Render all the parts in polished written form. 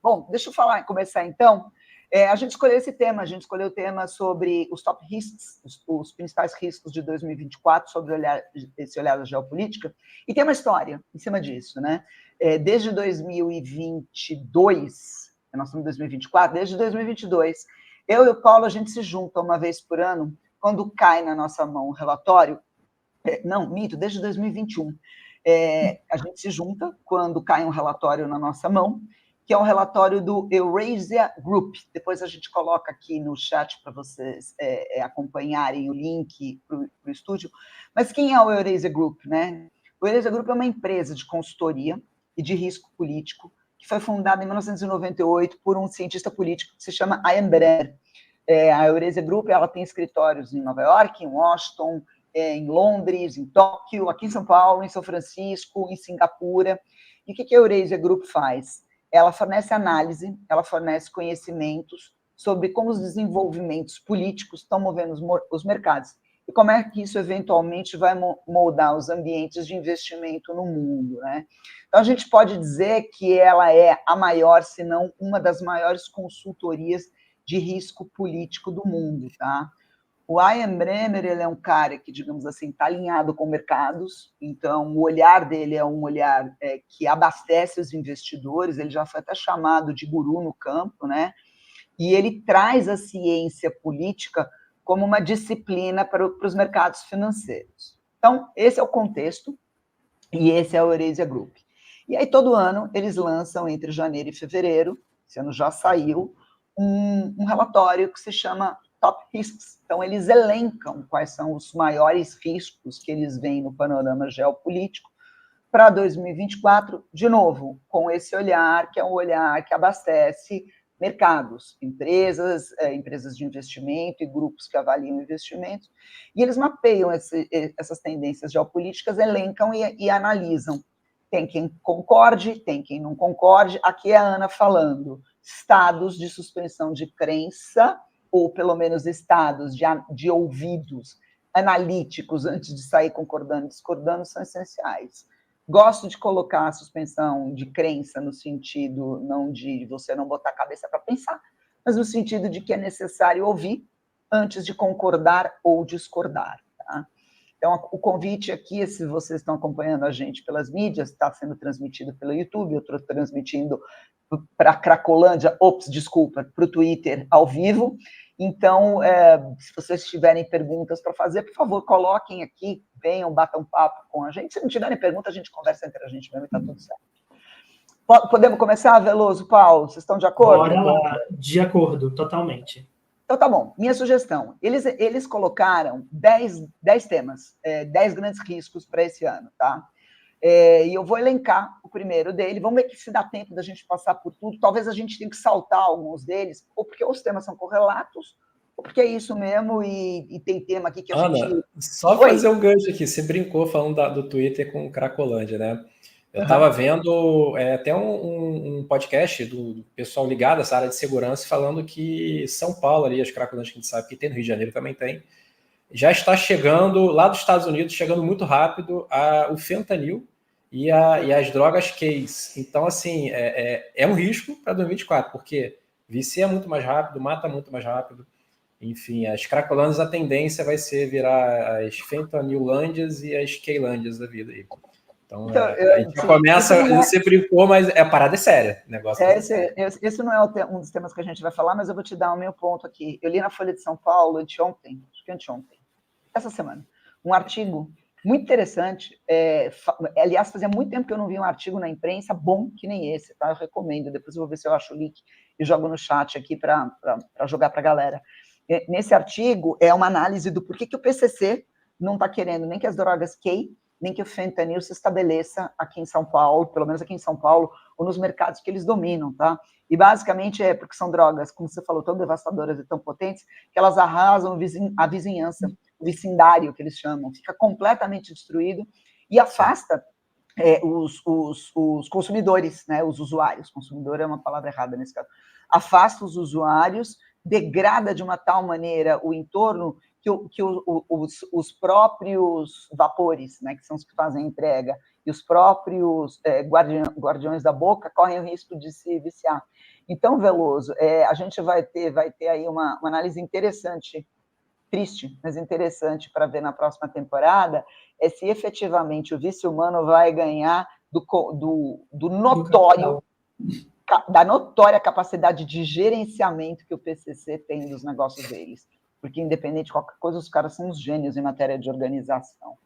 Bom, deixa eu começar então. A gente escolheu esse tema, a gente escolheu o tema sobre os top risks, os principais riscos de 2024, sobre esse olhar da geopolítica, e tem uma história em cima disso, né? Desde 2022, nós estamos em 2024, desde 2022, eu e o Paulo, a gente se junta uma vez por ano, quando cai na nossa mão um relatório, desde 2021, a gente se junta quando cai um relatório na nossa mão, que é um relatório do Eurasia Group. Depois a gente coloca aqui no chat para vocês acompanharem o link para o estúdio. Mas quem é o Eurasia Group, né? O Eurasia Group é uma empresa de consultoria e de risco político que foi fundada em 1998 por um cientista político que se chama Ian Bremmer. A Eurasia Group ela tem escritórios em Nova York, em Washington, em Londres, em Tóquio, aqui em São Paulo, em São Francisco, em Singapura. E o que a Eurasia Group faz? Ela fornece análise, ela fornece conhecimentos sobre como os desenvolvimentos políticos estão movendo os mercados e como é que isso eventualmente vai moldar os ambientes de investimento no mundo, né? Então, a gente pode dizer que ela é a maior, se não uma das maiores consultorias de risco político do mundo, tá? O Ian Bremmer, ele é um cara que, digamos assim, está alinhado com mercados, então o olhar dele é um olhar que abastece os investidores, ele já foi até chamado de guru no campo, né? E ele traz a ciência política como uma disciplina para os mercados financeiros. Então, esse é o contexto, e esse é o Eurasia Group. E aí, todo ano, eles lançam, entre janeiro e fevereiro, esse ano já saiu, um relatório que se chama Top Risks. Então, eles elencam quais são os maiores riscos que eles veem no panorama geopolítico para 2024, de novo, com esse olhar, que é um olhar que abastece mercados, empresas de investimento e grupos que avaliam investimentos, e eles mapeiam essas tendências geopolíticas, elencam e analisam. Tem quem concorde, tem quem não concorde. Aqui é a Ana falando. Estados de suspensão de crença, ou pelo menos estados de ouvidos analíticos antes de sair concordando e discordando, são essenciais. Gosto de colocar a suspensão de crença no sentido não de você não botar a cabeça para pensar, mas no sentido de que é necessário ouvir antes de concordar ou discordar. Tá? Então, o convite aqui, se vocês estão acompanhando a gente pelas mídias, está sendo transmitido pelo YouTube, eu estou transmitindo para a Cracolândia, para o Twitter ao vivo. Então, se vocês tiverem perguntas para fazer, por favor, coloquem aqui, venham, batam papo com a gente. Se não tiverem pergunta, a gente conversa entre a gente mesmo e está tudo certo. Podemos começar, Veloso, Paulo? Vocês estão de acordo? Bora lá, de acordo, totalmente. Então, tá bom. Minha sugestão, eles colocaram 10 temas, 10 grandes riscos para esse ano, tá? E eu vou elencar o primeiro dele. Vamos ver se dá tempo da gente passar por tudo. Talvez a gente tenha que saltar alguns deles, ou porque os temas são correlatos, ou porque é isso mesmo, e tem tema aqui que a Ana, gente... só fazer um gancho aqui. Você brincou falando do Twitter com o Cracolândia, né? Eu estava vendo até um podcast do pessoal ligado a essa área de segurança falando que São Paulo, ali, as Cracolândias que a gente sabe que tem, no Rio de Janeiro também tem, já está chegando, lá dos Estados Unidos, chegando muito rápido o fentanil e as drogas case. Então, assim, é um risco para 2024, porque vicia muito mais rápido, mata muito mais rápido. Enfim, as Cracolândias, a tendência vai ser virar as fentanilândias e as keilândias da vida aí. Então, a gente já começa, você brincou, mas a parada é séria. O negócio esse não é um dos temas que a gente vai falar, mas eu vou te dar o meu ponto aqui. Eu li na Folha de São Paulo anteontem, essa semana, um artigo muito interessante. Aliás, fazia muito tempo que eu não vi um artigo na imprensa bom que nem esse, tá? Eu recomendo, depois eu vou ver se eu acho o link e jogo no chat aqui para jogar para a galera. Nesse artigo, é uma análise do porquê que o PCC não está querendo nem que as drogas K, nem que o fentanil se estabeleça aqui em São Paulo, pelo menos aqui em São Paulo, ou nos mercados que eles dominam, tá? E basicamente é porque são drogas, como você falou, tão devastadoras e tão potentes, que elas arrasam a vizinhança, o vicindário, que eles chamam, fica completamente destruído e afasta os consumidores, né, os usuários. Consumidor é uma palavra errada nesse caso. Afasta os usuários, degrada de uma tal maneira o entorno que os próprios vapores, né, que são os que fazem a entrega, e os próprios guardiões da boca correm o risco de se viciar. Então, Veloso, a gente vai ter aí uma análise interessante, triste, mas interessante para ver na próxima temporada, se efetivamente o vice humano vai ganhar do notório, da notória capacidade de gerenciamento que o PCC tem dos negócios deles. Porque, independente de qualquer coisa, os caras são uns gênios em matéria de organização.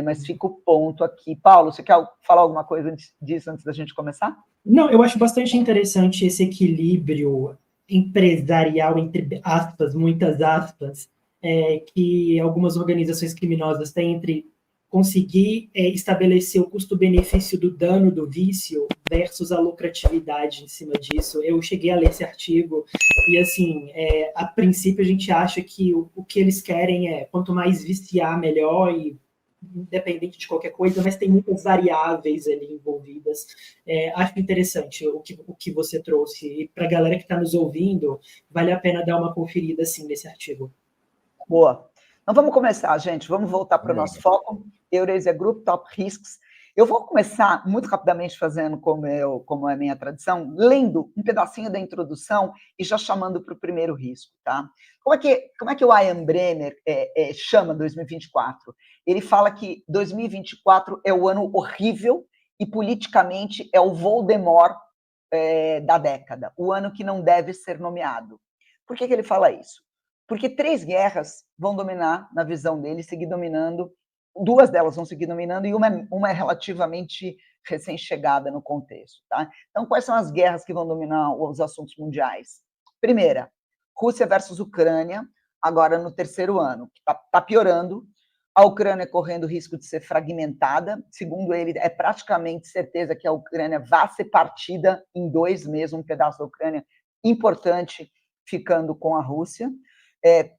Mas fica o ponto aqui. Paulo, você quer falar alguma coisa disso antes da gente começar? Não, eu acho bastante interessante esse equilíbrio empresarial, entre aspas, muitas aspas, que algumas organizações criminosas têm entre conseguir estabelecer o custo-benefício do dano do vício versus a lucratividade em cima disso. Eu cheguei a ler esse artigo e, assim, a princípio a gente acha que o que eles querem é quanto mais viciar, melhor, e independente de qualquer coisa, mas tem muitas variáveis ali envolvidas. Acho interessante o que você trouxe. E para a galera que está nos ouvindo, vale a pena dar uma conferida, assim, nesse artigo. Boa. Então, vamos começar, gente. Vamos voltar para o nosso foco. Eurasia Group, Top Risks. Eu vou começar muito rapidamente fazendo como é a minha tradição, lendo um pedacinho da introdução e já chamando para o primeiro risco, tá? Como é que o Ian Bremmer chama 2024? Ele fala que 2024 é o ano horrível e politicamente é o Voldemort da década, o ano que não deve ser nomeado. Por que ele fala isso? Porque 3 guerras vão dominar, na visão dele, seguir dominando. 2 delas vão seguir dominando e uma é relativamente recém-chegada no contexto. Tá? Então, quais são as guerras que vão dominar os assuntos mundiais? Primeira, Rússia versus Ucrânia, agora no 3º ano, que está piorando. A Ucrânia correndo risco de ser fragmentada. Segundo ele, é praticamente certeza que a Ucrânia vai ser partida em 2 mesmo, um pedaço da Ucrânia importante ficando com a Rússia.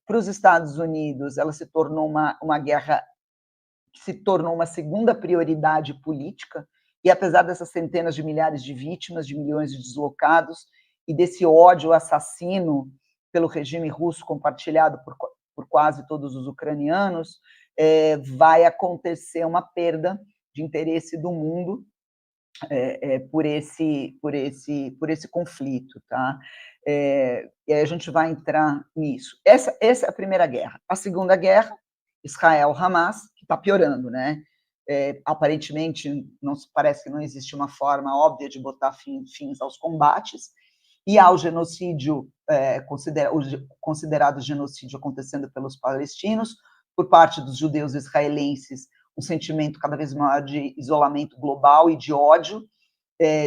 Para os Estados Unidos, ela se tornou uma guerra que se tornou uma segunda prioridade política, e apesar dessas centenas de milhares de vítimas, de milhões de deslocados, e desse ódio assassino pelo regime russo compartilhado por quase todos os ucranianos, vai acontecer uma perda de interesse do mundo por esse conflito, tá? E aí a gente vai entrar nisso. Essa é a primeira guerra. A segunda guerra, Israel-Hamas, que está piorando, né? Aparentemente, parece que não existe uma forma óbvia de botar fins aos combates, e há o genocídio, considerado genocídio acontecendo pelos palestinos, por parte dos judeus israelenses, um sentimento cada vez maior de isolamento global e de ódio,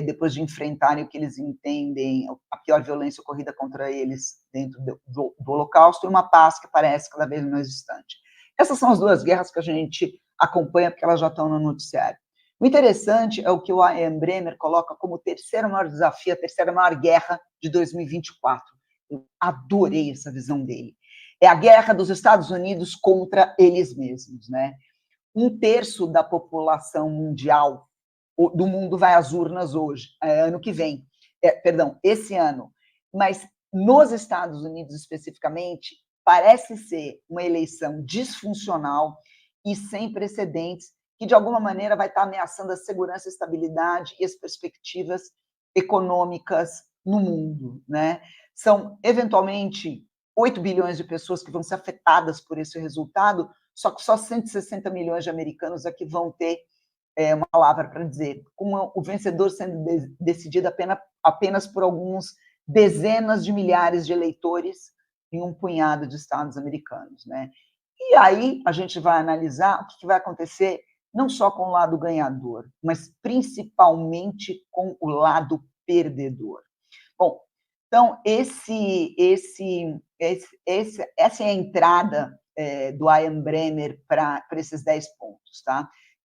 depois de enfrentarem o que eles entendem, a pior violência ocorrida contra eles dentro do Holocausto, e uma paz que parece cada vez mais distante. Essas são as 2 guerras que a gente acompanha, porque elas já estão no noticiário. O interessante é o que o Ian Bremmer coloca como o 3º maior desafio, a 3ª maior guerra de 2024. Eu adorei essa visão dele. É a guerra dos Estados Unidos contra eles mesmos, né? 1/3 da população mundial do mundo vai às urnas hoje, ano que vem, esse ano. Mas nos Estados Unidos, especificamente, parece ser uma eleição disfuncional e sem precedentes, que de alguma maneira vai estar ameaçando a segurança, a estabilidade e as perspectivas econômicas no mundo, né? São, eventualmente, 8 bilhões de pessoas que vão ser afetadas por esse resultado, só que só 160 milhões de americanos é que vão ter uma palavra para dizer, com o vencedor sendo decidido apenas por alguns dezenas de milhares de eleitores em um punhado de estados americanos, né? E aí a gente vai analisar o que vai acontecer não só com o lado ganhador, mas principalmente com o lado perdedor. Bom, então essa é a entrada do Ian Bremmer para esses 10 pontos, tá?